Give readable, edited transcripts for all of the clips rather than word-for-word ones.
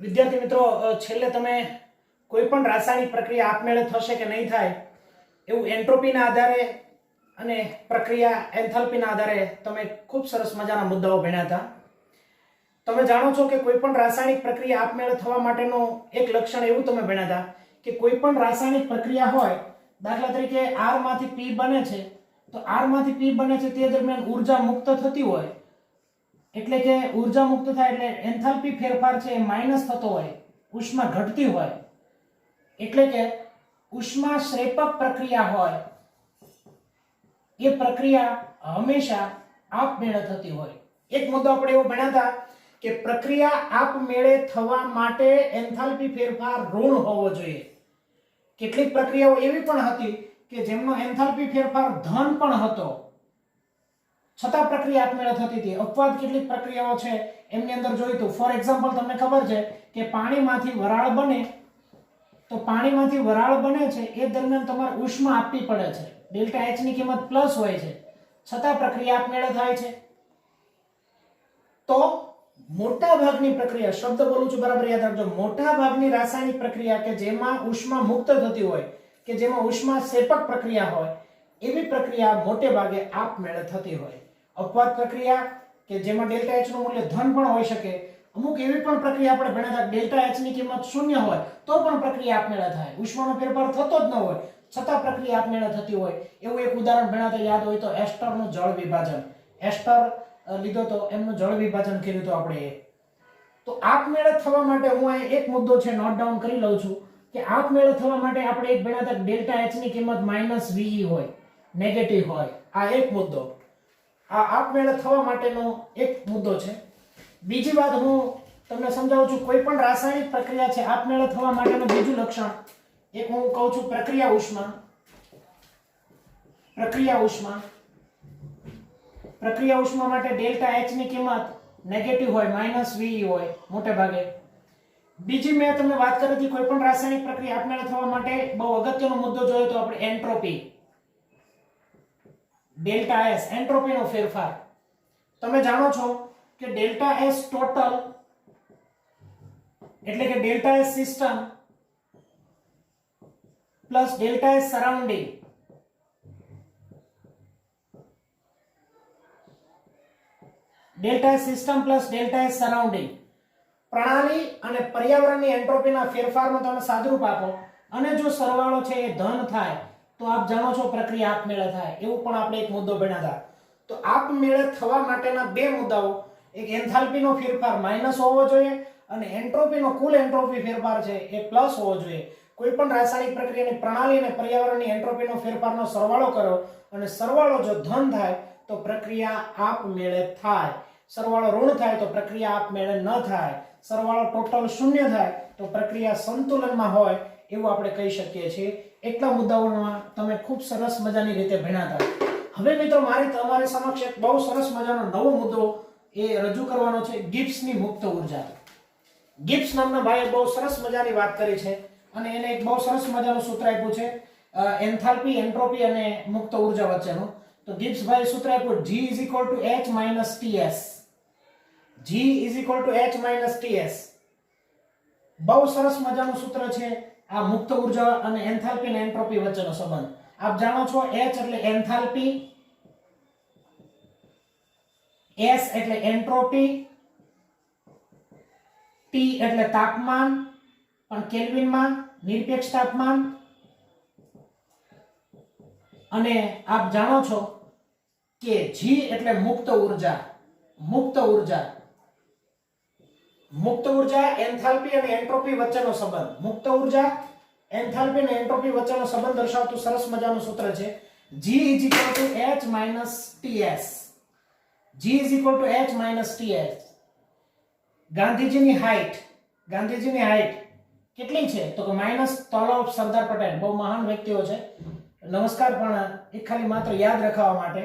વિદ્યાર્થી મિત્રો છેલ્લે તમે કોઈ પણ રાસાયણિક પ્રક્રિયા આપમેળે થશે કે નહીં થાય એવું એન્ટ્રોપીના આધારે અને પ્રક્રિયા એન્થાલ્પીના આધારે તમે ખૂબ સરસ મજાના મુદ્દાઓ ભણ્યા હતા. તમે જાણો છો કે કોઈ પણ રાસાયણિક પ્રક્રિયા આપમેળે થવા માટેનું એક લક્ષણ એવું તમે ભણ્યા હતા કે કોઈ પણ રાસાયણિક પ્રક્રિયા હોય, દાખલા તરીકે R માંથી P બને છે, તો R માંથી P બને છે તે દરમિયાન ઊર્જા મુક્ત થતી હોય, એટલે કે ઊર્જા મુક્ત થાય એટલે એન્થાલ્પી ફેરફાર છે એ માઈનસ થતો હોય, ઉષ્મા ઘટતી હોય, એટલે કે ઉષ્મા શ્રેપક પ્રક્રિયા હોય એ પ્રક્રિયા હંમેશા આપમેળે થતી હોય. એક મુદ્દો આપણે એવો ભણ્યા હતા કે પ્રક્રિયા આપમેળે થવા માટે એન્થાલ્પી ફેરફાર ઋણ હોવો જોઈએ. કેટલીક પ્રક્રિયાઓ એવી પણ હતી કે જેમનો એન્થાલ્પી ફેરફાર ધન પણ હતો, છતાં પ્રક્રિયા આપમેળે થતી હતી. અપવાદ કેટલીક પ્રક્રિયાઓ છે એમની અંદર જોયું તો ફોર એક્ઝામ્પલ તમને ખબર છે કે પાણીમાંથી વરાળ બને, તો પાણીમાંથી વરાળ બને છે એ દરમિયાન તમારે ઉષ્મા આપવી પડે છે, ડેલ્ટા H ની કિંમત પ્લસ હોય છે, છતાં પ્રક્રિયા આપમેળે થાય છે. તો મોટા ભાગની પ્રક્રિયા, શબ્દ બોલું છું બરાબર યાદ રાખજો, મોટા ભાગની રાસાયણિક પ્રક્રિયા કે જેમાં ઉષ્મા મુક્ત થતી હોય, કે જેમાં ઉષ્મા શેપક પ્રક્રિયા હોય, એવી પ્રક્રિયા મોટે ભાગે આપમેળે થતી હોય. અપવાદ પ્રક્રિયા કે જેમાં ડેલ્ટા H નું મૂલ્ય ધન પણ હોઈ શકે, અમુક એવી પણ પ્રક્રિયા આપણે ભણ્યા હતા ડેલ્ટા H ની કિંમત શૂન્ય હોય તો પણ પ્રક્રિયા આપમેળે થાય, ઉષ્માનો ફેરફાર થતો જ ન હોય છતાં પ્રક્રિયા આપમેળે થતી હોય. એવું એક ઉદાહરણ ભણ્યા હતા, યાદ હોય તો એસ્ટરનું જળ વિભાજન. એસ્ટર લીધો તો એમનું જળ વિભાજન કર્યું તો આપણે. તો આપમેળે થવા માટે હું અહીં એક મુદ્દો છે નોટ ડાઉન કરી લઉં છું કે આપમેળે થવા માટે આપણે એક ભણ્યા હતા ડેલ્ટા H ની કિંમત -VE હોય, નેગેટિવ હોય. આ એક મુદ્દો, આ આપમેળે થવા માટેનો એક મુદ્દો છે. બીજી વાત હું તમને સમજાવું છું, કોઈ પણ રાસાયણિક પ્રક્રિયા છે આપમેળે થવા માટેનું બીજું લક્ષણ એક હું કહું છું પ્રક્રિયા ઉષ્મા. પ્રક્રિયા ઉષ્મા, પ્રક્રિયા ઉષ્મા માટે ડેલ્ટા H ની કિંમત નેગેટિવ હોય, -VE હોય મોટે ભાગે. બીજી મેં તમને વાત કરી હતી કોઈ પણ રાસાયણિક પ્રક્રિયા આપમેળે થવા માટે બહુ અગત્યનો મુદ્દો જોયો તો આપણે એન્ટ્રોપી, ડેલ્ટા S, એન્ટ્રોપીનો ફેરફાર. તમે જાણો છો કે ડેલ્ટા S ટોટલ એટલે કે delta S system plus delta S surrounding, delta S system plus delta S surrounding પ્રણાલી અને પર્યાવરણની એન્ટ્રોપીના ફેરફારનો તમે સાદરૂપ આપો અને જો સરવાળો છે એ ધન થાય તો આપ જાણો છો પ્રક્રિયા આપમેળે થાય. એવું પણ આપણે એક મુદ્દો ભણ્યા હતા. તો આપમેળે થવા માટેના બે મુદ્દાઓ, એક એન્થાલ્પીનો ફેરફાર માઈનસ હોવો જોઈએ અને એન્ટ્રોપીનો કુલ એન્ટ્રોપી ફેરફાર છે એ પ્લસ હોવો જોઈએ. કોઈ પણ રાસાયણિક પ્રક્રિયાની પ્રણાલી અને પર્યાવરણની એન્ટ્રોપીનો ફેરફારનો સરવાળો કરો અને સરવાળો જો ધન થાય તો પ્રક્રિયા આપમેળે થાય, સરવાળો ઋણ થાય તો પ્રક્રિયા આપમેળે ન થાય, સરવાળો ટોટલ શૂન્ય થાય તો પ્રક્રિયા સંતુલનમાં હોય એવું આપણે કહી શકીએ છીએ. એટલા મુદ્દાઓમાં તમે ખૂબ સરસ મજાની રીતે ભણ્યા હતા. હવે મિત્રો મારે તમારી સમક્ષ એક બહુ સરસ મજાનો નવો મુદ્દો એ રજૂ કરવાનો છે, ગિબ્સની મુક્ત ઉર્જા. ગિબ્સ નામના ભાઈએ બહુ સરસ મજાની વાત કરી છે અને એને એક બહુ સરસ મજાનું સૂત્ર આપ્યું છે એન્થાલ્પી, એન્ટ્રોપી અને મુક્ત ઉર્જા વચ્ચેનું. તો ગિબ્સ ભાઈએ સૂત્ર આપ્યું G = H - Ts. G = H - Ts. બહુ સરસ મજાનું સૂત્ર છે આ મુક્ત ઉર્જા અને એન્થાલ્પી અને એન્ટ્રોપી વચ્ચેનો સંબંધ. આપ જાણો છો H એટલે એન્થાલ્પી, S એટલે એન્ટ્રોપી, T એટલે તાપમાન પણ કેલ્વિનમાં, નિરપેક્ષ તાપમાન, અને આપ જાણો છો કે G એટલે મુક્ત ઉર્જા. મુક્ત ઉર્જા, મુક્ત ઉર્જા એન્થાલ્પી અને એન્ટ્રોપી વચ્ચેનો સંબંધ. મુક્ત ઉર્જા એન્થાલ્પી અને એન્ટ્રોપી વચ્ચેનો સંબંધ દર્શાવતું સરસ મજાનું સૂત્ર છે G = H - Ts. G = H - Ts. ગાંધીજીની હાઈટ, ગાંધીજીની હાઈટ કેટલી છે તો કે -તોલ સરદાર પટેલ, બહુ મહાન વ્યક્તિઓ છે, નમસ્કાર, પણ એક ખાલી માત્ર યાદ રખાવવા માટે.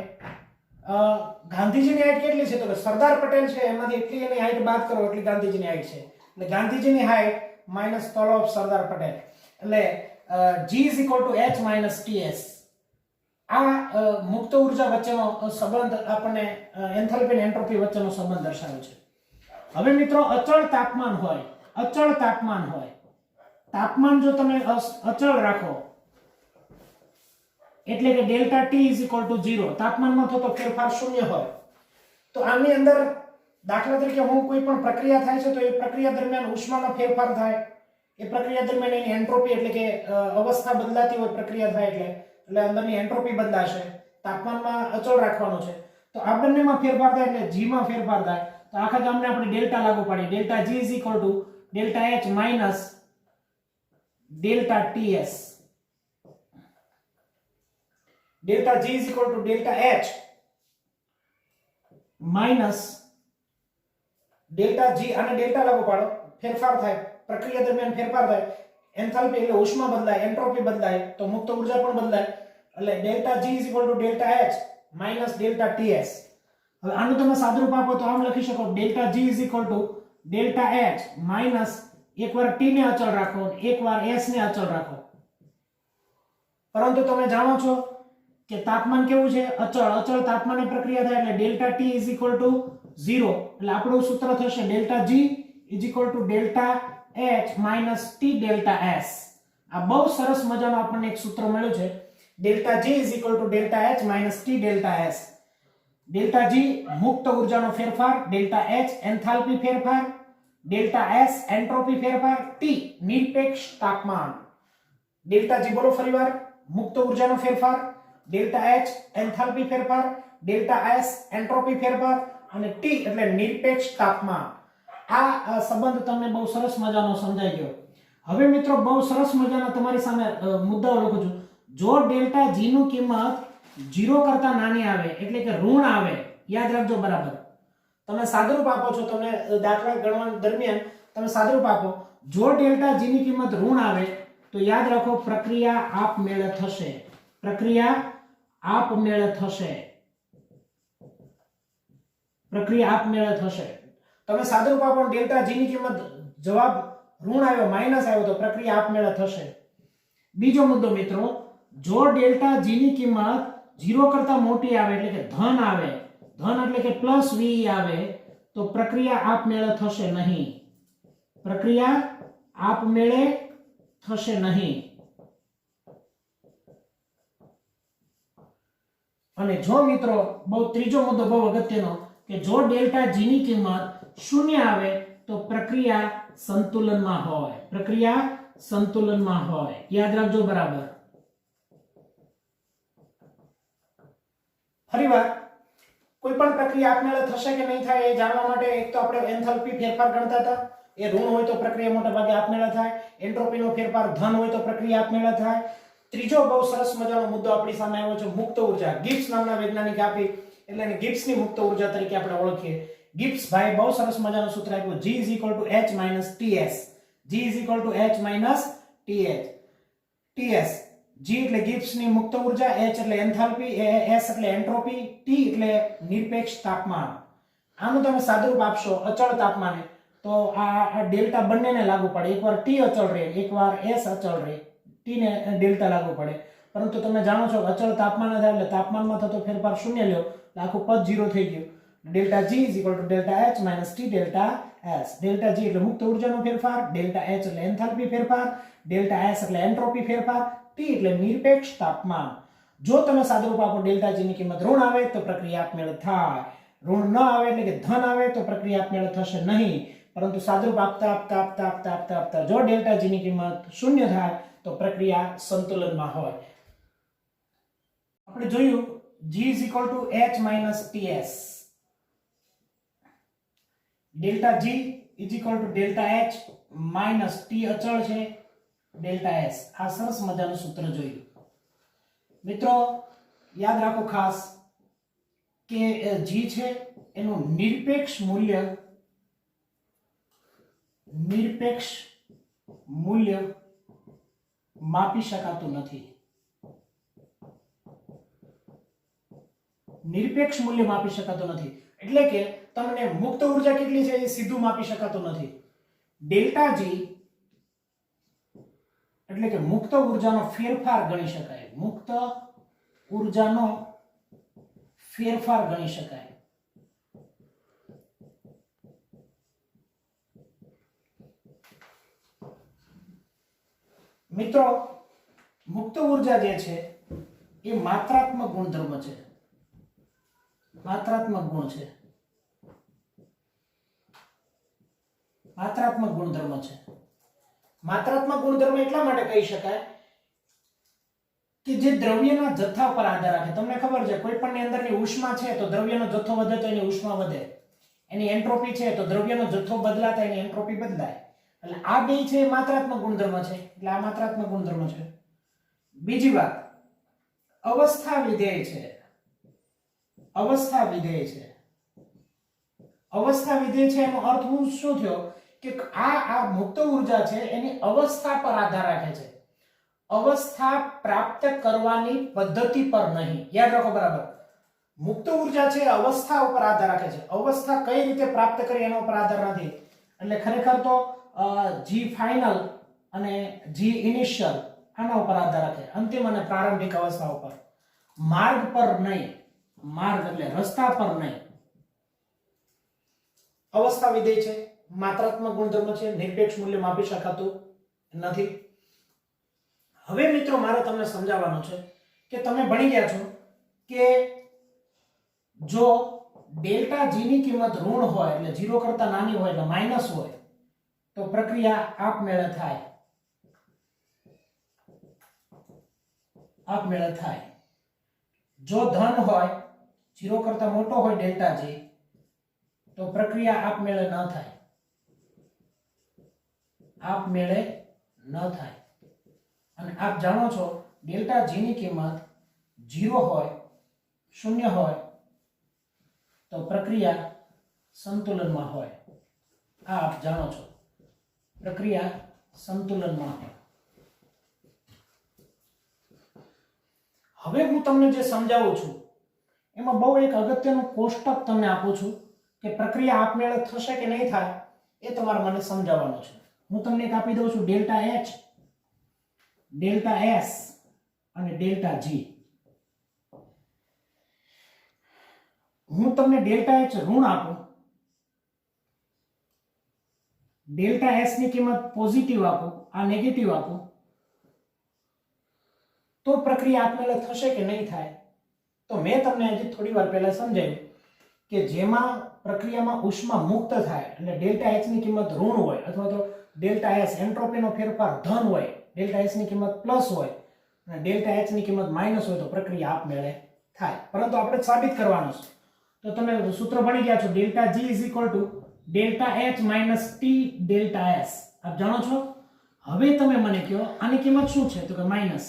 ગાંધીજીની હાઈટ કેટલી છે તો કે સરદાર પટેલ છે એમાંથી એટલી એની હાઈટ બાદ કરો એટલી ગાંધીજીની હાઈટ છે. એટલે ગાંધીજીની હાઈટ -તોલ સરદાર પટેલ, એટલે G = H - Ts. આ મુક્ત ઉર્જા વચ્ચેનો સંબંધ આપણને એન્થાલ્પી અને એન્ટ્રોપી વચ્ચેનો સંબંધ દર્શાવે છે. હવે મિત્રો અચળ તાપમાન હોય, અચળ તાપમાન હોય, તાપમાન જો તમે અચળ રાખો એટલે કે delta T is equal two 0, તાપમાનમાં થતો ફેરફાર શૂન્ય હોય, તો આની અંદર દાખલા તરીકે હું કોઈ પણ પ્રક્રિયા થાય છે તો એ પ્રક્રિયા દરમિયાન ઉષ્માનો ફેરફાર થાય, એ પ્રક્રિયા દરમિયાન એની એન્ટ્રોપી એટલે કે અવસ્થા બદલાતી હોય પ્રક્રિયા થાય એટલે અંદરની એન્ટ્રોપી બદલાશે, તાપમાનમાં અચળ રાખવાનું છે, તો આ બંનેમાં ફેરફાર થાય એટલે g માં ફેરફાર થાય, તો આખા ગામને આપણે ડેલ્ટા લાગુ પાડીએ, delta g is equal to delta h minus delta ts, delta g is equal to delta h minus delta g, અને ડેલ્ટા લાગુ પાડો, ફેરફાર થાય પ્રક્રિયા દરમિયાન ફેરફાર થાય, એન્થાલ્પી એટલે ઉષ્મા બદલાય, એન્ટ્રોપી બદલાય, તો મુક્ત ઊર્જા પણ બદલાય, એટલે delta g is equal to delta h minus delta ts. હવે આનું તમે સાદુરૂપ આપો તો આમ લખી શકો, delta g is equal to delta h minus એકવાર t ને અચળ રાખો, એકવાર s ને અચળ રાખો, પરંતુ તમે જાણો છો કે તાપમાન કેવું છે, અચળ તાપમાને પ્રક્રિયા થાય એટલે delta t is equal two 0, એટલે આપણું સૂત્ર થશે delta g is equal to delta h minus t delta s. આ બહુ સરસ મજાનું આપણને એક સૂત્ર મળ્યું છે, delta g is equal to delta h minus t delta s. Delta g મુક્ત ઊર્જાનો ફેરફાર, ડેલ્ટા h એન્થાલ્પી ફેરફાર, ડેલ્ટા s એન્ટ્રોપી ફેરફાર, t નિરપેક્ષ તાપમાન. ડેલ્ટા g બોલો ફરીવાર, મુક્ત ઊર્જાનો ફેરફાર, ડેલ્ટા h એન્થાલ્પી ફેરફાર, ડેલ્ટા s એન્ટ્રોપી ફેરફાર અને t એટલે નિરપેક્ષ તાપમાન. આ સંબંધ તમને બહુ સરસ મજાનો સમજાઈ ગયો. હવે મિત્રો બહુ સરસ મજાના તમારી સામે મુદ્દાઓ લખું છું. જો ડેલ્ટા g નું કિંમત 0 કરતા નાની આવે એટલે કે ઋણ આવે, યાદ રાખજો બરાબર, તમે સાદુરૂપ આપો છો, તમે દાખલા ગણવા દરમિયાન તમે સાદુરૂપ આપો, જો ડેલ્ટા g ની કિંમત ઋણ આવે તો યાદ રાખો પ્રક્રિયા આપમેળે થશે, પ્રક્રિયા આપમેળે થશે, પ્રક્રિયા આપમેળે થશે. તમે સાદુરૂપ આપો ડેલ્ટા g ની કિંમત જવાબ ઋણ આવ્યો, માઈનસ આવ્યો તો પ્રક્રિયા આપમેળે થશે. બીજો મુદ્દો મિત્રો, જો ડેલ્ટા g ની કિંમત 0 કરતા મોટી આવે એટલે કે ધન આવે, ધન એટલે કે પ્લસ v આવે તો પ્રક્રિયા આપમેળે થશે નહીં, પ્રક્રિયા આપમેળે થશે નહીં. અને જો મિત્રો બહુ ત્રીજો મુદ્દો બહુ અગત્યનો કે જો ડેલ્ટા g ની કિંમત 0 આવે તો પ્રક્રિયા સંતુલનમાં હોય, પ્રક્રિયા સંતુલનમાં હોય, યાદ રાખજો બરાબર. ફરીવાર કોઈ પણ પ્રક્રિયા આપમેળે થશે કે નહીં થાય એ જાણવા માટે એક તો આપણે એન્થાલ્પી ફેરફાર ગણતા હતા, એ ઋણ હોય તો પ્રક્રિયા મોટા ભાગે આપમેળે થાય, એન્ટ્રોપીનો ફેરફાર ધન હોય તો પ્રક્રિયા આપમેળે થાય. ત્રીજો બહુ સરસ મજાનો મુદ્દો આપણી સામે આવ્યો છે, મુક્ત ઊર્જા. ગિબ્સ નામના વૈજ્ઞાનિક આપી એટલે એને ગિબ્સની મુક્ત ઊર્જા તરીકે આપણે ઓળખીએ. ગિબ્સ ભાઈ બહુ સરસ મજાનું સૂત્ર આપ્યું, g h - ts, g h - ts. g એટલે ગિબ્સની મુક્ત ઊર્જા, h એટલે એન્થાલ્પી, s એટલે એન્ટ્રોપી, t એટલે નિરપેક્ષ તાપમાન. આનું તમે સાદુરૂપ આપશો અચળ તાપમાને તો આ ડેલ્ટા બંનેને લાગુ પડે, એકવાર t અચળ રહે, એકવાર s અચળ રહે, t ને ડેલ્ટા લાગુ પડે. પરંતુ તમે જાણો છો અચળ તાપમાન થાય એટલે તાપમાનમાં થતો ફેરફાર શૂન્ય લ્યો એટલે આખું પદ 0 થઈ ગયું. Delta g delta h - t delta s. Delta g એટલે મુક્ત ઊર્જાનો ફેરફાર, ડેલ્ટા h એટલે એન્થાલ્પી ફેરફાર, ડેલ્ટા s એટલે એન્ટ્રોપી ફેરફાર, t એટલે નિરપેક્ષ તાપમાન. જો તમે સાદુરૂપ આપો ડેલ્ટા g ની કિંમત ઋણ આવે તો પ્રક્રિયા આપમેળે થાય, ઋણ ન આવે એટલે કે ધન આવે તો પ્રક્રિયા આપમેળે થશે નહીં. પરંતુ સાદુરૂપ આપતા આપતા આપતા આપતા આપતા આપતા જો ડેલ્ટા g ની કિંમત 0 થાય તો પ્રક્રિયા સંતુલનમાં હોય. આપણે જોયું g h - ts, delta g delta h minus t અચળ છે, ડેલ્ટા s. આ સરસ મજાનું સૂત્ર જોયું. મિત્રો યાદ રાખો ખાસ કે g છે એનું નિરપેક્ષ મૂલ્ય માપી શકાતું નથી. નિરપેક્ષ મૂલ્ય માપી શકાતું નથી એટલે કે તમને મુક્ત ઊર્જા કેટલી છે એ સીધું માપી શકાતું નથી. ડેલ્ટા g એટલે કે મુક્ત ઊર્જાનો ફેરફાર ગણી શકાય, મુક્ત ઊર્જાનો ફેરફાર ગણી શકાય. મિત્રો, મુક્ત ઉર્જા જે છે એ માત્રાત્મક ગુણધર્મ છે. માત્રાત્મક ગુણ છે. માત્રાત્મક ગુણધર્મ છે. માત્રાત્મક ગુણધર્મ એટલા માટે કહી શકાય કે જે દ્રવ્યના જથ્થા પર આધાર રાખે. તમને ખબર છે કોઈ પણ ની અંદરની ઉષ્મા છે તો દ્રવ્યનો જથ્થો વધે તો એની ઉષ્મા વધે. એની એન્ટ્રોપી છે તો દ્રવ્યનો જથ્થો બદલાતા એની એન્ટ્રોપી બદલાય. એટલે આ બે છે એ માત્રાત્મક ગુણધર્મ છે. એટલે આ માત્રાત્મક ગુણધર્મ છે. બીજી વાત, અવસ્થા વિધેય છે. અવસ્થા વિધેય છે. અવસ્થા વિધેય છે એનો અર્થ શું થયો કે આ મુક્ત ઉર્જા છે એની અવસ્થા પર આધાર રાખે છે. અવસ્થા પ્રાપ્ત કરવાની પદ્ધતિ પર નહીં. યાદ રાખો બરાબર. મુક્ત ઉર્જા છે અવસ્થા ઉપર આધાર રાખે છે. અવસ્થા કઈ રીતે પ્રાપ્ત કરી એના ઉપર આધાર નથી. એટલે ખરેખર તો જી ફાઇનલ અને જી ઇનિશિયલ આના ઉપર આધાર રાખે. અંતિમ અને પ્રારંભિક અવસ્થા ઉપર. માર્ગ પર નહીં. માર્ગ એટલે રસ્તા પર નહીં. અવસ્થા વિધેય છે, માત્રાત્મક ગુણધર્મ છે, નિરપેક્ષ મૂલ્ય માપી શકાતું નથી. હવે મિત્રો મારે તમને સમજાવવાનું છે કે તમે ભણી ગયા છો કે જો ડેલ્ટા જી ની કિંમત ઋણ હોય એટલે 0 કરતા નાની હોય એટલે માઈનસ હોય તો પ્રક્રિયા આપમેળે થાય. આપમેળે થાય. જો ધન હોય 0 કરતા મોટો હોય ડેલ્ટા જી તો પ્રક્રિયા આપમેળે ન થાય. આપમેળે ન થાય. અને આપ જાણો છો ડેલ્ટા જી ની કિંમત 0 હોય 0 હોય તો પ્રક્રિયા સંતુલનમાં હોય. આ આપ જાણો છો. પ્રક્રિયા સંતુલનમાં હોય. હવે હું તમને જે સમજાવું છું એમાં બહુ એક અગત્યનું કોષ્ટક તમને આપું છું કે પ્રક્રિયા આપમેળે થશે કે નહીં થાય એ તમારે મને સમજાવવાનું છે. હું તમને એક આપી દઉં છું ડેલ્ટા એચ, ડેલ્ટા એસ અને ડેલ્ટા જી. હું તમને ડેલ્ટા એચ ઋણ આપું, ડેલ્ટા એસ ની કિંમત પોઝિટિવ આપું, આ નેગેટિવ આપું તો પ્રક્રિયા આપમેળે થશે કે નહીં થાય. તો મેં તમને હજી થોડી વાર પહેલા સમજાવ્યું કે જેમાં પ્રક્રિયામાં ઉષ્મા મુક્ત થાય એટલે ડેલ્ટા એચ ની કિંમત ઋણ હોય અથવા તો ડેલ્ટા એસ એન્ટ્રોપીનો ફેરફાર ધન હોય, ડેલ્ટા એસ ની કિંમત પ્લસ હોય અને ડેલ્ટા એચ ની કિંમત માઈનસ હોય તો પ્રક્રિયા આપમેળે થાય. પરંતુ આપણે સાબિત કરવાનું છે. તો તમે સૂત્ર ભણી ગયા છો delta G is equal to delta H minus T delta S. આપ જાણો છો. હવે તમે મને કહો આની કિંમત શું છે? તો કે માઈનસ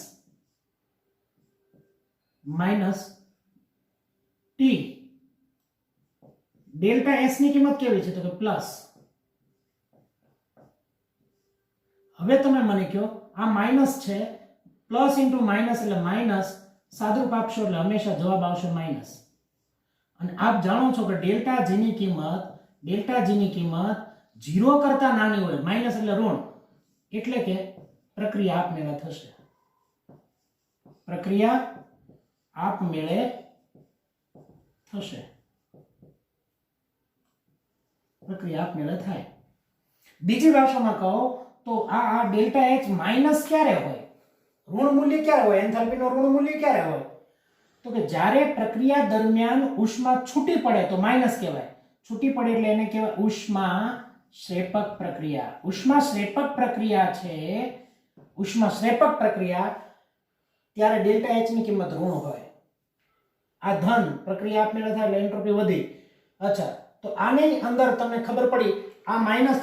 ટી. ડેલ્ટા એસ ની કિંમત કેવી છે? તો કે પ્લસ. હવે તમે મને કહો આ માઈનસ છે, પ્લસ ઇન્ટુ માઈનસ એટલે માઈનસ, સાદુરૂપ આપશો એટલે હંમેશા જવાબ આવશે માઈનસ. અને આપ જાણો છો કે ડેલ્ટા જી ની કિંમત 0 કરતા નાની હોય, માઈનસ એટલે ઋણ, એટલે કે પ્રક્રિયા આપમેળે થશે. પ્રક્રિયા આપમેળે થશે. પ્રક્રિયા આપમેળે થાય. બીજી ભાષામાં કહો તો આ ડેલ્ટા એચ માઈનસ ક્યારે હોય? ઋણ મૂલ્ય ક્યારે હોય? એન્થાલ્પીનો ઋણ મૂલ્ય ક્યારે હોય? તો કે જ્યારે પ્રક્રિયા દરમિયાન ઉષ્મા છૂટી પડે તો માઈનસ કહેવાય. છૂટી પડે એટલે એને કહેવાય ઉષ્મા શ્રેપક પ્રક્રિયા. ઉષ્મા શ્રેપક પ્રક્રિયા છે, ઉષ્મા શ્રેપક પ્રક્રિયા ત્યારે ડેલ્ટા એચ ની કિંમત ઋણ હોય. આ ધન પ્રક્રિયા આપમેળે થાય એટલે એન્ટ્રોપી વધી. અચ્છા, તો આની અંદર તમને ખબર પડી આ માઈનસ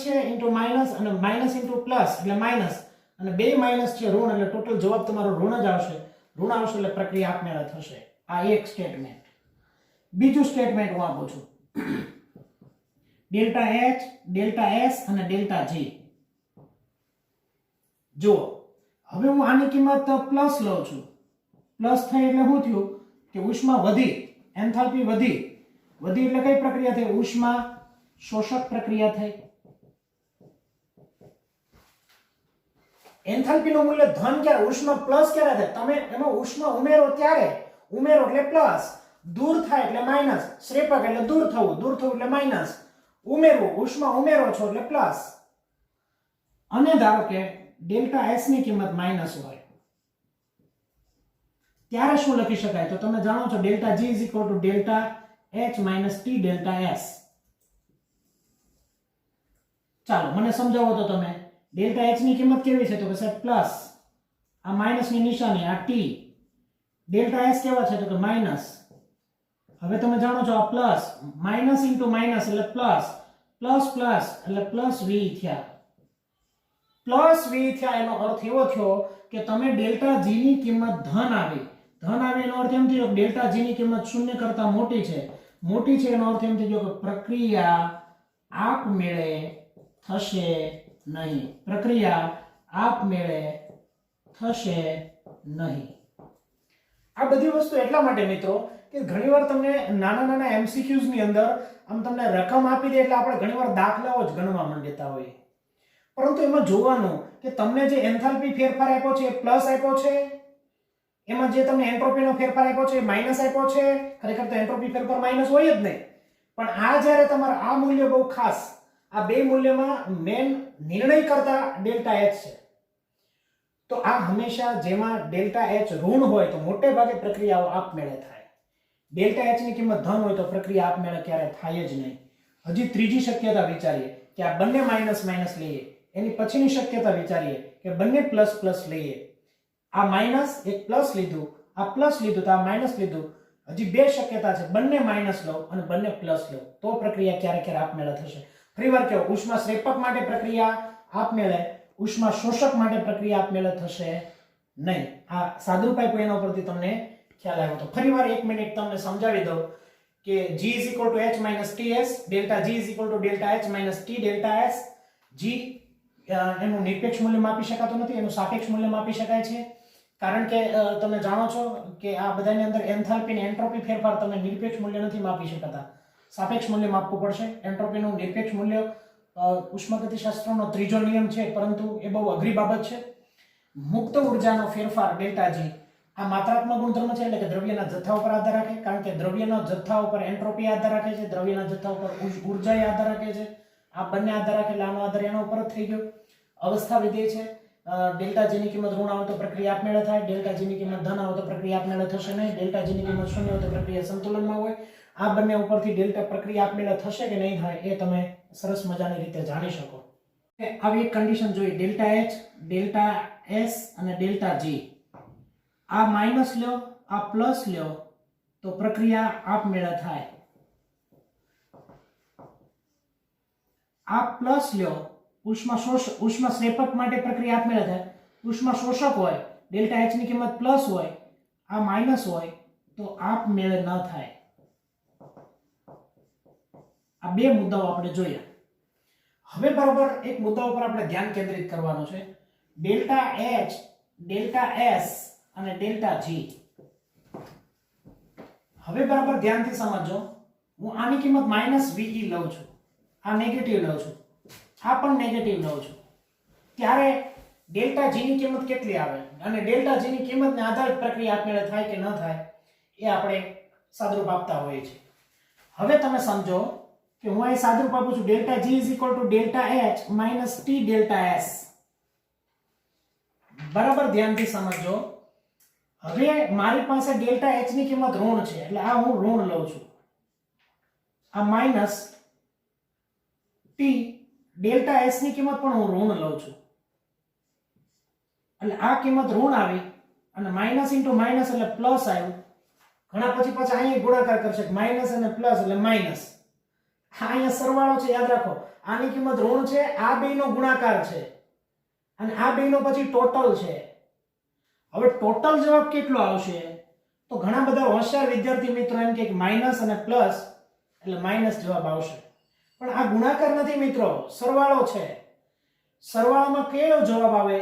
છે ઇન્ટુ માઈનસ અને માઈનસ ઇન્ટુ પ્લસ એટલે માઈનસ અને બે માઈનસ છે ઋણ એટલે ટોટલ જવાબ તમારો ઋણ જ આવશે. ઋણ આવશે એટલે પ્રક્રિયા આપમેળે થશે. આ એક સ્ટેટમેન્ટ. બીજું સ્ટેટમેન્ટ હું આપું છું ડેલ્ટા એચ, ડેલ્ટા એસ અને ડેલ્ટા જી. જો હવે હું આની કિંમત પ્લસ લઉં છું. પ્લસ થઈ એટલે શું થયું કે ઉષ્મા વધી, એન્થાલ્પી વધી. વધી એટલે કઈ પ્રક્રિયા થઈ? ઉષ્મા શોષક પ્રક્રિયા થઈ. એન્થાલ્પી નું મૂલ્ય ધન ક્યારે? ઉષ્મા પ્લસ ક્યારે થાય? તમે એમાં ઉષ્મા ઉમેરો ત્યારે. ઉમેરો એટલે પ્લસ, દૂર થાય એટલે માઈનસ. શ્રેપક એટલે દૂર થવું એટલે માઈનસ. ઉમેરવું, ઉષ્મા ઉમેરો છો એટલે પ્લસ. અને ધારો કે ડેલ્ટા એસ ની કિંમત માઇનસ હોય ત્યારે શું લખી શકાય? તો તમે જાણો છો delta G is equal to delta H minus T delta S. ચાલો મને સમજાવો તો તમે ડેલ્ટા એચ ની કિંમત કેવી છે? તો કે સાહેબ પ્લસ, આ માઇનસ ની નિશાની, આ ટી. ડેલ્ટા એસ કેવા છે? તો કે માઇનસ. હવે તમે જાણો છો આ પ્લસ, માઇનસ ઇન્ટુ માઇનસ એટલે પ્લસ, પ્લસ પ્લસ એટલે પ્લસ વી થયા. પ્લસ વી થયા એનો અર્થ એવો થયો કે તમે ડેલ્ટા જી ની કિંમત ધન આવી. ધન આવી એનો અર્થ એમ થયો કે ડેલ્ટા જી ની કિંમત શૂન્ય કરતા મોટી છે. મોટી છે એનો અર્થ એમ થયો કે પ્રક્રિયા આપમેળે થશે નહીં. પ્રક્રિયા આપમેળે થશે નહીં. આ બધી વસ્તુ એટલા માટે મિત્રો કે ઘણીવાર તમને નાના નાના એમસીક્યુઝ ની અંદર આમ તમને રકમ આપી દે એટલે આપણે ઘણીવાર દાખલાઓ જ ગણવા માંડતા હોઈએ. પરંતુ એમાં જોવાનું કે તમને જે એન્થાલ્પી ફેરફાર આપ્યો છે એ પ્લસ આપ્યો છે, એમાં જે તમને એન્ટ્રોપીનો ફેરફાર આપ્યો છે એ માઈનસ આપ્યો છે. ખરેખર તો એન્ટ્રોપી ફેરફાર માઈનસ હોય જ નહીં, પણ આ જ્યારે તમારા આ મૂલ્ય બહુ ખાસ, આ બે મૂલ્યમાં મેન નિર્ણય કરતા ડેલ્ટા એચ છે. તો આ હંમેશા જેમાં ડેલ્ટા એચ ઋણ હોય તો મોટે ભાગે પ્રક્રિયાઓ આપમેળે થાય. ડેલ્ટા એચ ની કિંમત ધન હોય તો પ્રક્રિયા આપમેળે ક્યારે થાય જ નહીં. હજી ત્રીજી શક્યતા વિચારીએ કે આ બંને માઇનસ માઇનસ લઈએ. એની પછીની શક્યતા વિચારીએ કે બંને પ્લસ પ્લસ લઈએ. આ માઇનસ એક પ્લસ લીધું, આ પ્લસ લીધું તો આ માઇનસ લીધું. હજી બે શક્યતા છે, બંને માઇનસ લો અને બંને પ્લસ લો તો પ્રક્રિયા ક્યારે ક્યારે આપમેળે થશે. ફરીવાર કહો, ઉષ્મા શ્રેપક માટે પ્રક્રિયા આપમેળે, ઉષ્મા શોષક માટે પ્રક્રિયા આપમેળે થશે નહીં. આ સાદુરૂપ આપ્યું એના ઉપરથી તમને ખ્યાલ આવ્યો. તો ફરીવાર એક મિનિટ તમને સમજાવી દઉં કે G is equal to H minus TS, delta G is equal to delta H minus T delta S. G એનું નિરપેક્ષ મૂલ્ય માપી શકાતું નથી, એનું સાપેક્ષ મૂલ્ય માપી શકાય છે. કારણ કે તમે જાણો છો કે આ બધાની અંદર એન્થાલ્પી અને એન્ટ્રોપી ફેરફાર તમે નિરપેક્ષ મૂલ્ય નથી માપી શકતા, સાપેક્ષ મૂલ્ય માપવું પડશે. એન્ટ્રોપીનું નિરપેક્ષ મૂલ્ય ઉષ્માગતિશાસ્ત્રનો ત્રીજો નિયમ છે, પરંતુ એ બહુ અઘરી બાબત છે. મુક્ત ઉર્જાનો ફેરફાર ડેલ્ટા જી આ માત્રાત્મક ગુણધર્મ છે, એટલે કે દ્રવ્યના જથ્થા ઉપર આધાર રાખે. કારણ કે દ્રવ્યના જથ્થા ઉપર એન્ટ્રોપી આધાર રાખે છે, દ્રવ્યના જથ્થા ઉપર ઉર્જા આધાર રાખે છે. આ બંને આધાર રાખે એટલે આનો આધાર એના ઉપર જ થઈ ગયો. અવસ્થા વિધેય છે, ડેલ્ટા જી ની કિંમત ઋણ આવે તો પ્રક્રિયા આપમેળે થાય, ડેલ્ટા જી ની કિંમત ધન આવે તો પ્રક્રિયા આપમેળે થશે નહીં, ડેલ્ટા જી ની કિંમત શૂન્ય હોય તો પ્રક્રિયા સંતુલનમાં હોય. આ બંને ઉપરથી ડેલ્ટા પ્રક્રિયા આપમેળે થશે કે નહીં થાય એ તમે સરસ મજાની રીતે જાણી શકો. આવી એક કન્ડિશન જોઈ, ડેલ્ટા એચ, ડેલ્ટા એસ અને ડેલ્ટા જી. આ માઇનસ લ્યો, આ પ્લસ લ્યો તો પ્રક્રિયા આપમેળે થાય. આ પ્લસ લ્યો, ઉષ્મા શ્રેપક માટે પ્રક્રિયા આપમેળે થાય. ઉષ્મા શોષક હોય, ડેલ્ટા એચ ની કિંમત પ્લસ હોય, આ માઇનસ હોય તો આપમેળે ન થાય. આ બે મુદ્દાઓ આપણે જોયા. હવે બરાબર એક મુદ્દા ઉપર આપણે ધ્યાન કેન્દ્રિત કરવાનું છે, ડેલ્ટા એચ, ડેલ્ટા એસ અને ડેલ્ટા જી. હવે બરાબર ધ્યાનથી સમજો. હું આની કિંમત માઇનસ વીઈ લઉં છું, આ નેગેટિવ લઉં છું, આ પણ નેગેટિવ લઉં છું, ત્યારે ડેલ્ટા જી ની કિંમત કેટલી આવે અને ડેલ્ટા જી ની કિંમતને આધારિત પ્રક્રિયા આપમેળે થાય કે ન થાય એ આપણે સાદુરૂપ આપતા હોઈએ છીએ. હવે તમે સમજો કે હું અહીં સાદુરૂપ આપું છું, delta G is equal to delta H minus T delta S. બરાબર ધ્યાનથી સમજો. હવે મારી પાસે ડેલ્ટા એચ ની કિંમત ઋણ છે એટલે આ હું ઋણ લઉં છું, આ માઇનસ ટી ડેલ્ટા એસ ની કિંમત પણ હું ઋણ લઉં છું. એટલે આ કિંમત ઋણ આવી અને માઇનસ ઇન્ટુ માઇનસ એટલે પ્લસ આવ્યું. ઘણા પછી પાછા અહીંયા ગુણાકાર કરશે, માઇનસ અને પ્લસ એટલે માઇનસ. અહીંયા સરવાળો છે, યાદ રાખો. આની કિંમત ઋણ છે, આ બેનો ગુણાકાર છે અને આ બેનો પછી ટોટલ છે. હવે ટોટલ જવાબ કેટલો આવશે? તો ઘણા બધા હોશિયાર વિદ્યાર્થી મિત્રો એમ કે માઇનસ અને પ્લસ એટલે માઇનસ જવાબ આવશે, પણ આ ગુણાકાર નથી મિત્રો, સરવાળો છે. સરવાળામાં કયો જવાબ આવે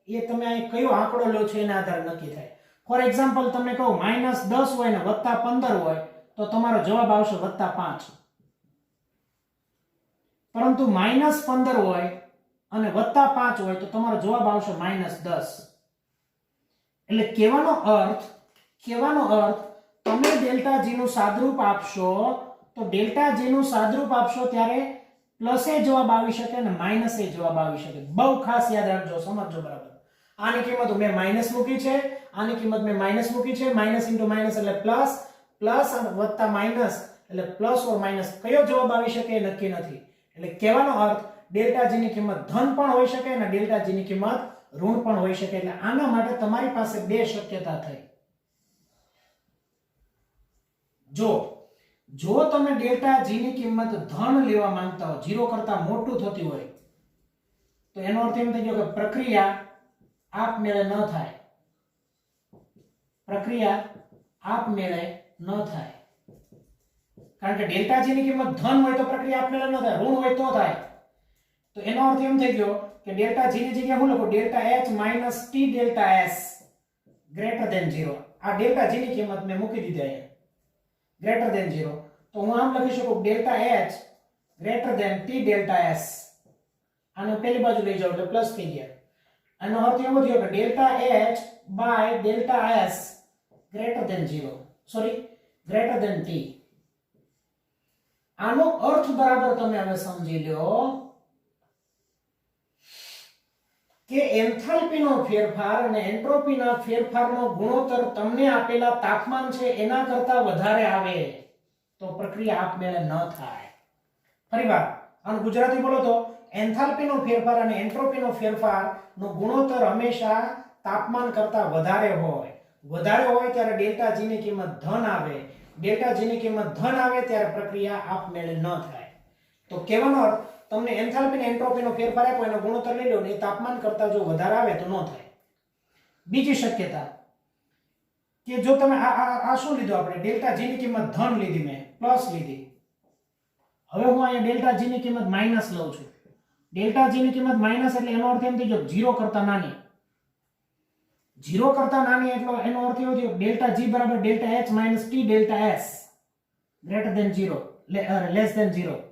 એ તમે અહીં કયો આંકડો લો છો એના આધારે નક્કી થાય. ફોર એક્ઝામ્પલ તમને કહું -10 હોય ને +15 હોય તો તમારો જવાબ આવશે +5. પરંતુ -15 હોય અને +5 હોય તો તમારો જવાબ આવશે -10. એટલે કહેવાનો અર્થ તમે ડેલ્ટા જી નું સાદરૂપ આપશો તો ડેલ્ટા જી નું સાદરૂપ આપશો ત્યારે પ્લસ એ જવાબ આવી શકે અને માઇનસ એ જવાબ આવી શકે. બહુ ખાસ યાદ રાખજો, સમજજો બરાબર. આની કિંમત મેં માઇનસ મૂકી છે, આની કિંમત મેં માઇનસ મૂકી છે. માઇનસ ઇન્ટુ માઇનસ એટલે પ્લસ, પ્લસ અને વત્તા માઇનસ એટલે પ્લસ ઓર માઇનસ. કયો જવાબ આવી શકે એ નક્કી નથી. એટલે કહેવાનો અર્થ ડેલ્ટા જી ની કિંમત ધન પણ હોઈ શકે અને ડેલ્ટા જી ની કિંમત ઋણ પણ હોઈ શકે. એટલે આના માટે તમારી પાસે બે શક્યતા થઈ. જો તમે ડેલ્ટા જી ની કિંમત ધન લેવા માંગતા હો, 0 કરતા મોટું થતી હોય, તો એનો અર્થ એમ થઈ ગયો કે પ્રક્રિયા આપમેળે ન થાય. પ્રક્રિયા આપમેળે ન થાય. કારણ કે ડેલ્ટા જી ની કિંમત ધન હોય તો પ્રક્રિયા આપમેળે ન થાય, ઋણ હોય તો થાય. તો એનો અર્થ એમ થઈ ગયો કે ડેલ્ટા જી ની જગ્યાએ હું લખું delta h minus t delta s greater than 0. આ ડેલ્ટા જી ની કિંમત મેં મૂકી દીધી અહીંયા ગ્રેટર ધેન 0. તો હું આમ લખી શકું delta h greater than t delta s. આને પેલી બાજુ લઈ જાવ એટલે પ્લસ થઈ ગયા. આનો અર્થ એવો થયો કે delta h by delta s greater than 0, sorry greater than t. આનો અર્થ બરાબર તમે હવે સમજી લો કે એન્થાલ્પીનો ફેરફાર અને એન્ટ્રોપીના ફેરફારનો ગુણોત્તર તમને આપેલા તાપમાન છે એના કરતા વધારે આવે તો પ્રક્રિયા આપમેળે ન થાય. ફરીવાર આનું ગુજરાતી બોલો તો એન્થાલ્પીનો ફેરફાર અને એન્ટ્રોપીનો ફેરફારનો ગુણોત્તર હંમેશા તાપમાન કરતા વધારે હોય. વધારે હોય ત્યારે ડેલ્ટા જી ની કિંમત ધન આવે. ડેલ્ટા જી ની કિંમત ધન આવે ત્યારે પ્રક્રિયા આપમેળે ન થાય. તો કહેવાનો અર્થ તમને એન્થાલ્પી અને એન્ટ્રોપીનો ફેરફાર આપો એનો ગુણોત્તર લઈ લો ને એ તાપમાન કરતા જો વધારે આવે તો ન થાય. બીજી શક્યતા કે જો તમે આ શું લીધું આપણે ડેલ્ટા જી ની કિંમત ધન લીધી, મેં પ્લસ લીધી. હવે હું અહીંયા ડેલ્ટા જી ની કિંમત માઈનસ લઉં છું. ડેલ્ટા જી ની કિંમત માઈનસ એટલે એનો અર્થ એમ થઈ ગયો 0 કરતા નાની. 0 કરતા નાની એટલે એનો અર્થ એવો થયો ડેલ્ટા જી બરાબર delta h minus t delta s greater than 0 less than 0.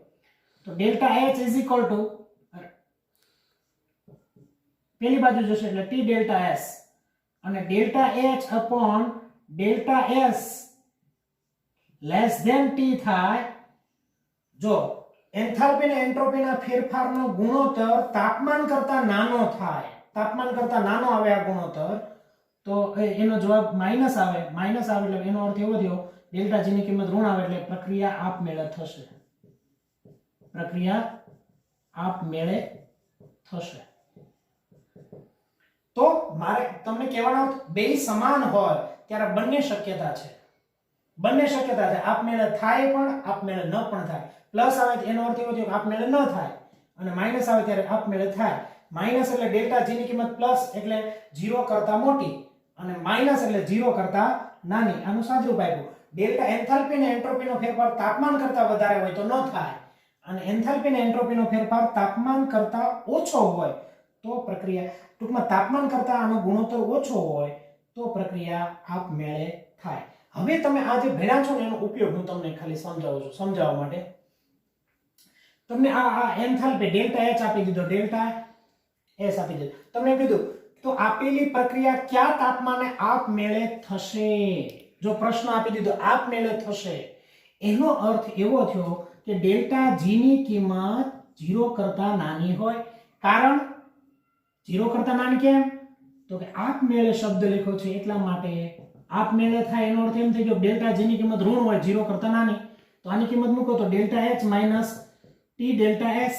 તો delta h is equal to પેલી બાજુ જશે એટલે t ડેલ્ટા s અને delta h upon delta s less than t થાય. જો એન્થાલ્પી અને એન્ટ્રોપીના ફેરફારનો ગુણોત્તર તાપમાન કરતા નાનો થાય, તાપમાન કરતા નાનો આવે આ ગુણોત્તર, તો એનો જવાબ માઈનસ આવે. માઈનસ આવે એટલે એનો અર્થ એવો થયો ડેલ્ટા જી ની કિંમત ઋણ આવે એટલે પ્રક્રિયા આપમેળે થશે. પ્રક્રિયા આપમેળે થશે. તો મારે તમને કહેવાનો બે સમાન હોય ત્યારે બંને શક્યતા છે. બંને શક્યતા છે. આપમેળે થાય પણ આપમેળે ન પણ થાય. પ્લસ આવે એનો અર્થ એવો થયો કે આપમેળે ન થાય અને માઈનસ આવે ત્યારે આપમેળે થાય. માઈનસ એટલે ડેલ્ટા જી ની કિંમત પ્લસ એટલે 0 કરતા મોટી અને માઈનસ એટલે 0 કરતા નાની. આનું સાદુરૂપ આપ્યું. ડેલ્ટા એન્થાલ્પી અને એન્ટ્રોપીનો ફેરફાર તાપમાન કરતા વધારે હોય તો ન થાય અને એન્થાલ્પી અને એન્ટ્રોપીનો ફેરફાર તાપમાન કરતા ઓછો હોય તો પ્રક્રિયા, ટૂંકમાં તાપમાન કરતા આનો ગુણોત્તર ઓછો હોય તો પ્રક્રિયા આપમેળે થાય. હવે તમે આ જે ભણ્યા છો ને એનો ઉપયોગ હું તમને ખાલી સમજાવું છું, સમજાવવા માટે. તમને આ એન્થાલ્પી ડેલ્ટા h આપી દીધો, ડેલ્ટા s આપી દીધો. તમને કીધું તો આપેલી પ્રક્રિયા કયા તાપમાને આપમેળે થશે. જો પ્રશ્ન આપી દીધો આપમેળે થશે, એનો અર્થ એવો થયો કે ડેલ્ટા જી ની કિંમત 0 કરતા નાની હોય. કારણ 0 કરતા નાની કેમ? તો કે આપમેળે શબ્દ લખ્યો છે એટલા માટે. આપમેળે થાય એનો અર્થ એમ થઈ ગયો ડેલ્ટા જી ની કિંમત ઋણ હોય 0 કરતા નાની, તો આની કિંમત મૂકો તો delta h minus t delta s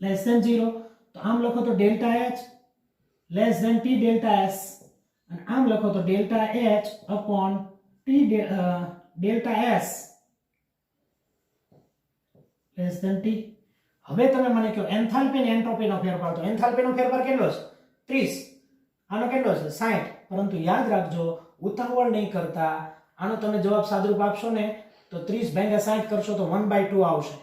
less than 0. તો આમ લખો તો delta h less than t delta s અને આમ લખો તો delta h upon t delta s less than t. હવે તમે મને કહો એન્થાલ્પી અને એન્ટ્રોપીનો ફેરફાર. તો એન્થાલ્પીનો ફેરફાર કેટલો છે? 30. આનો કેટલો છે? 60. પરંતુ યાદ રાખજો ઉતાવળ નહીં કરતા. આનો તમે જવાબ સાદુરૂપ આપશો ને તો 30 ભાગ્યા 60 કરશો તો 1/2 આવશે.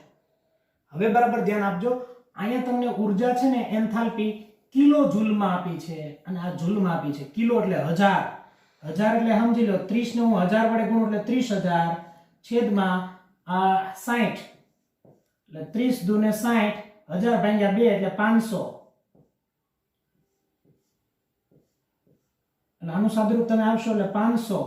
હવે બરાબર ધ્યાન આપજો. અહીંયા તમને ઉર્જા છે ને એન્થાલ્પી કિલો જૂલમાં આપી છે અને આ જૂલમાં આપી છે. કિલો એટલે 1000. 1000 એટલે સમજી લો 30 ને હું 1000 વડે ગુણું એટલે 30000 છેદમાં આ 60 એટલે 30 દુને 60, 1000 ભાગ્યા 2 એટલે 500. એટલે આનું સાદુરૂપ તમે આપશો એટલે 500.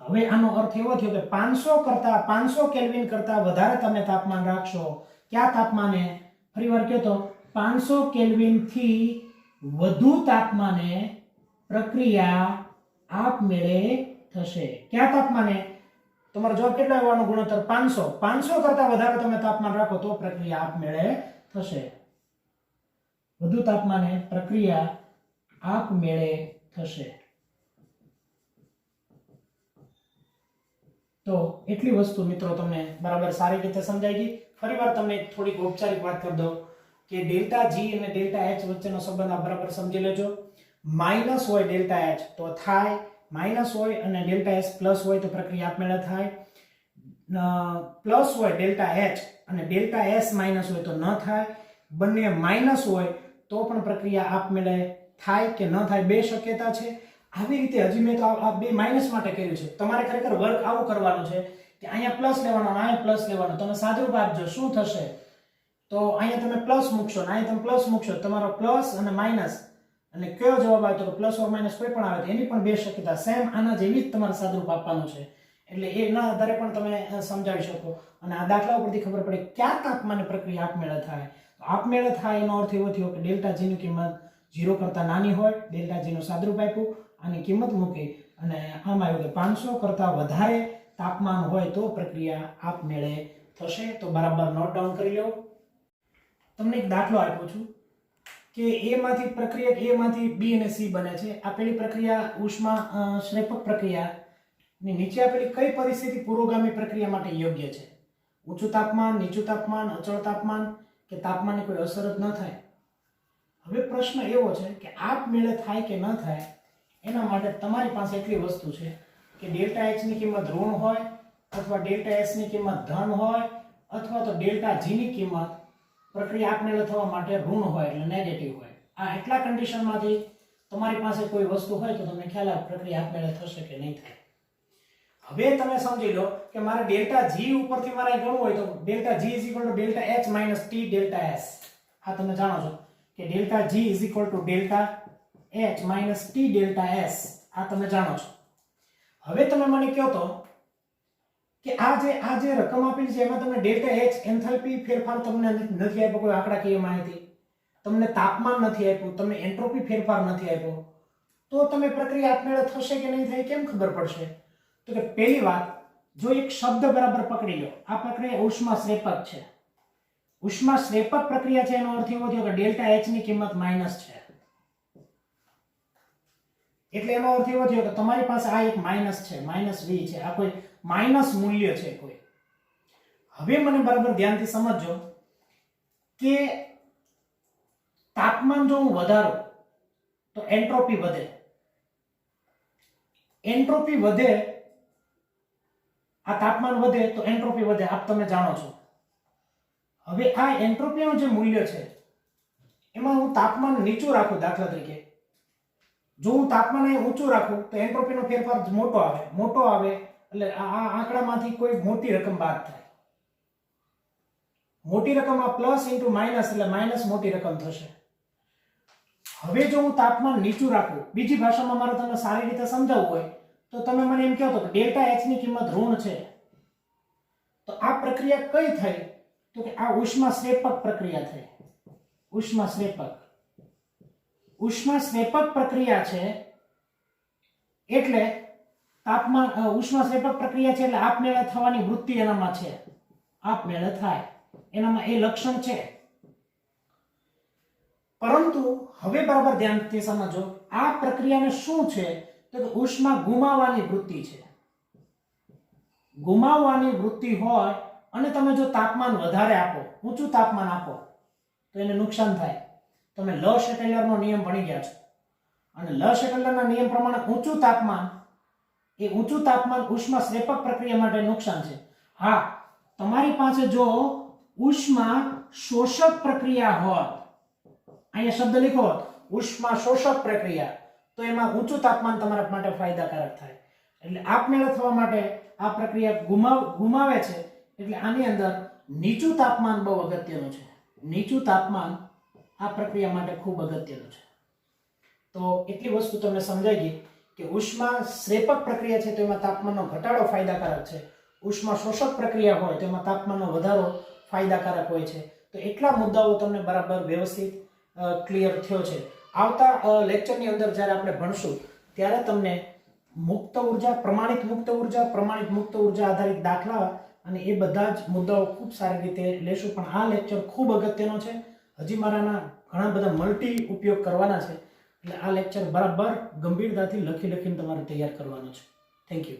હવે આનો અર્થ એવો થયો કે 500 કેલ્વિન કરતા વધારે તમે તાપમાન રાખશો क्या तापमाने फरीवार कहो तो 500 केल्विन थी વધુ તાપમાને પ્રક્રિયા આપમેળે થશે. क्या તાપમાને તમારો જવાબ કેટલો આવવાનો ગુણોત્તર 500. 500 કરતા વધારે તમે તાપમાન રાખો તો પ્રક્રિયા આપમેળે થશે. વધુ તાપમાને પ્રક્રિયા આપમેળે થશે. તો એટલી વસ્તુ મિત્રો તમને બરાબર સારી રીતે સમજાઈ ગઈ. ફરીવાર તમને થોડીક ઔપચારિક વાત કરી દઉં કે ડેલ્ટા જી અને ડેલ્ટા એચ વચ્ચેનો સંબંધ આ બરાબર સમજી લેજો. માઇનસ હોય ડેલ્ટા એચ તો થાય, માઇનસ હોય અને ડેલ્ટા એચ પ્લસ હોય તો પ્રક્રિયા આપમેળે થાય, પ્લસ હોય ડેલ્ટા એચ અને ડેલ્ટા એસ માઇનસ હોય તો ન થાય, બંને માઇનસ હોય તો પણ પ્રક્રિયા આપમેળે થાય કે ન થાય, બે શક્યતા છે. આવી રીતે હજી મેં તો આ બે માઇનસ માટે કર્યું છે. તમારે ખરેખર વર્ક આવું કરવાનું છે કે અહીંયા પ્લસ લેવાનો, અહીંયા પ્લસ લેવાનો. તમે સાદુરૂપ આપજો શું થશે તો અહીંયા તમે પ્લસ મૂકશો ને અહીંયા તમે પ્લસ મૂકશો, તમારો પ્લસ અને માઇનસ અને કયો જવાબ આવે તો પ્લસ ઓર માઇનસ કોઈ પણ આવે તો એની પણ બે શક્યતા સેમ આના જેવી જ તમારે સાદુરૂપ આપવાનું છે. એટલે એના આધારે પણ તમે સમજાવી શકો અને આ દાખલા ઉપરથી ખબર પડે કયા તાપમાને પ્રક્રિયા આપમેળે થાય. તો આપમેળે થાય એનો અર્થ એવો થયો કે ડેલ્ટા જી ની કિંમત 0 કરતા નાની હોય, ડેલ્ટા જી નું સાદુરૂપ આપ્યું, આની કિંમત મૂકી અને આમ આવ્યું કે 500 કરતા વધારે તાપમાન હોય તો પ્રક્રિયા આપમેળે થશે. તો બરાબર નોટ ડાઉન કરી લો. તમને એક દાખલો આપ્યો છું કે A માંથી પ્રક્રિયા A માંથી B અને C બને છે. આપેલી પ્રક્રિયા ઉષ્મા શ્રેપક પ્રક્રિયા ની નીચે આપેલી કઈ પરિસ્થિતિ પુરોગામી પ્રક્રિયા માટે યોગ્ય છે? ઊંચું તાપમાન, નીચું તાપમાન, અચળ તાપમાન કે તાપમાનની કોઈ અસર જ ન થાય. હવે પ્રશ્ન એવો છે કે આપમેળે થાય કે ન થાય એના માટે તમારી પાસે એટલી વસ્તુ છે કે ડેલ્ટા એચ ની કિંમત ઋણ હોય અથવા ડેલ્ટા એસ ની કિંમત ધન હોય અથવા તો ડેલ્ટા જી ની કિંમત પ્રક્રિયા આપમેળે થવા માટે ઋણ હોય એટલે નેગેટિવ હોય. આ એટલા કન્ડિશનમાંથી તમારી પાસે કોઈ વસ્તુ હોય તો તમને ખ્યાલ આવે પ્રક્રિયા આપમેળે થશે કે નહીં થાય. હવે તમે સમજી લો કે મારે ડેલ્ટા જી ઉપરથી મારે ગણવું હોય તો delta G delta H minus T delta S. આ તમે જાણો છો કે delta G delta H minus T delta S. આ તમે જાણો છો. હવે તમે મને કહો તો કે આ જે રકમ આપેલી છે એમાં તમને ડેલ્ટા એચ એન્થાલ્પી ફેરફાર તમને નથી આપ્યો, કોઈ આંકડાકીય માહિતી, તમને તાપમાન નથી આપ્યું, તમને એન્ટ્રોપી ફેરફાર નથી આપ્યો, તો તમે પ્રક્રિયા આપમેળે થશે કે નહીં થાય કેમ ખબર પડશે? તો કે પહેલી વાત, જો એક શબ્દ બરાબર પકડી લો, આ પ્રક્રિયા ઉષ્મા શ્રેપક છે. ઉષ્મા શ્રેપક પ્રક્રિયા છે એનો અર્થ એવો થયો કે ડેલ્ટા એચ ની કિંમત માઇનસ છે. એટલે એનો અર્થ એવો થયો કે તમારી પાસે આ એક માઇનસ છે, માઇનસ વી છે, આ કોઈ માઇનસ મૂલ્ય છે કોઈ. હવે મને બરાબર ધ્યાનથી સમજજો કે તાપમાન જો હું વધારું તો એન્ટ્રોપી વધે. એન્ટ્રોપી વધે, આ તાપમાન વધે તો એન્ટ્રોપી વધે, આપ તમે જાણો છો. હવે આ એન્ટ્રોપીનું જે મૂલ્ય છે એમાં હું તાપમાન નીચું રાખું, દાખલા તરીકે જો હું તાપમાન અહીં ઊંચું રાખું તો એન્ટ્રોપીનો ફેરફાર મોટો આવે એટલે આ આંકડામાંથી કોઈ મોટી રકમ બાદ થાય. મોટી રકમ આ પ્લસ ઇન્ટુ માઇનસ એટલે માઇનસ મોટી રકમ થશે. હવે જો હું તાપમાન નીચું રાખું, બીજી ભાષામાં મારે તમને સારી રીતે સમજાવવું હોય તો તમે મને એમ કહો તો કે ડેલ્ટા એચ ની કિંમત ઋણ છે તો આ પ્રક્રિયા કઈ થઈ? તો કે આ ઉષ્મા શ્રેપક પ્રક્રિયા થઈ. ઉષ્મા શ્રેપક પ્રક્રિયા છે એટલે તાપમાન ઉષ્મા શ્રેપક પ્રક્રિયા છે એટલે આપમેળે થવાની વૃત્તિ એનામાં છે, આપમેળે થાય એનામાં એ લક્ષણ છે. પરંતુ હવે બરાબર ધ્યાનથી સમજો, આ પ્રક્રિયાને શું છે તો કે ઉષ્મા ગુમાવવાની વૃત્તિ છે. ગુમાવવાની વૃત્તિ હોય અને તમે જો તાપમાન વધારે આપો, ઊંચું તાપમાન આપો તો એને નુકસાન થાય. તમે લ શેટેલરનો નિયમ ભણી ગયા છો અને લ શેટેલરના નિયમ પ્રમાણે ઊંચું તાપમાન ઉષ્મા શ્રેપક પ્રક્રિયા માટે નુકસાન છે. હા, તમારી પાસે જો ઉષ્મા શોષક પ્રક્રિયા હોય, અહીંયા શબ્દ લીખો ઉષ્મા શોષક પ્રક્રિયા, તો એમાં ઊંચું તાપમાન તમારા માટે ફાયદાકારક થાય. એટલે આપમેળે થવા માટે આ પ્રક્રિયા ગુમાવે છે એટલે આની અંદર નીચું તાપમાન બહુ અગત્યનું છે. નીચું તાપમાન આ પ્રક્રિયા માટે ખૂબ અગત્યનું છે. તો એટલી વસ્તુ તમને સમજાઈ ગઈ કે ઉષ્મા શ્રેપક પ્રક્રિયા છે તો એમાં તાપમાનનો ઘટાડો ફાયદાકારક છે, ઉષ્મા શોષક પ્રક્રિયા હોય તો એમાં તાપમાનનો વધારો ફાયદાકારક હોય છે. તો એટલા મુદ્દાઓ તમને બરાબર વ્યવસ્થિત ક્લિયર થયો છે. આવતા લેક્ચરની અંદર જ્યારે આપણે ભણશું ત્યારે તમને મુક્ત ઉર્જા, પ્રમાણિત મુક્ત ઉર્જા આધારિત દાખલા અને એ બધા જ મુદ્દાઓ ખૂબ સારી રીતે લેશું. પણ આ લેક્ચર ખૂબ અગત્યનો છે. હજી મારાના ઘણા બધા મલ્ટી ઉપયોગ કરવાના છે, એટલે આ લેક્ચર બરાબર ગંભીરતાથી લખીને તમારે તૈયાર કરવાનો છે. Thank you.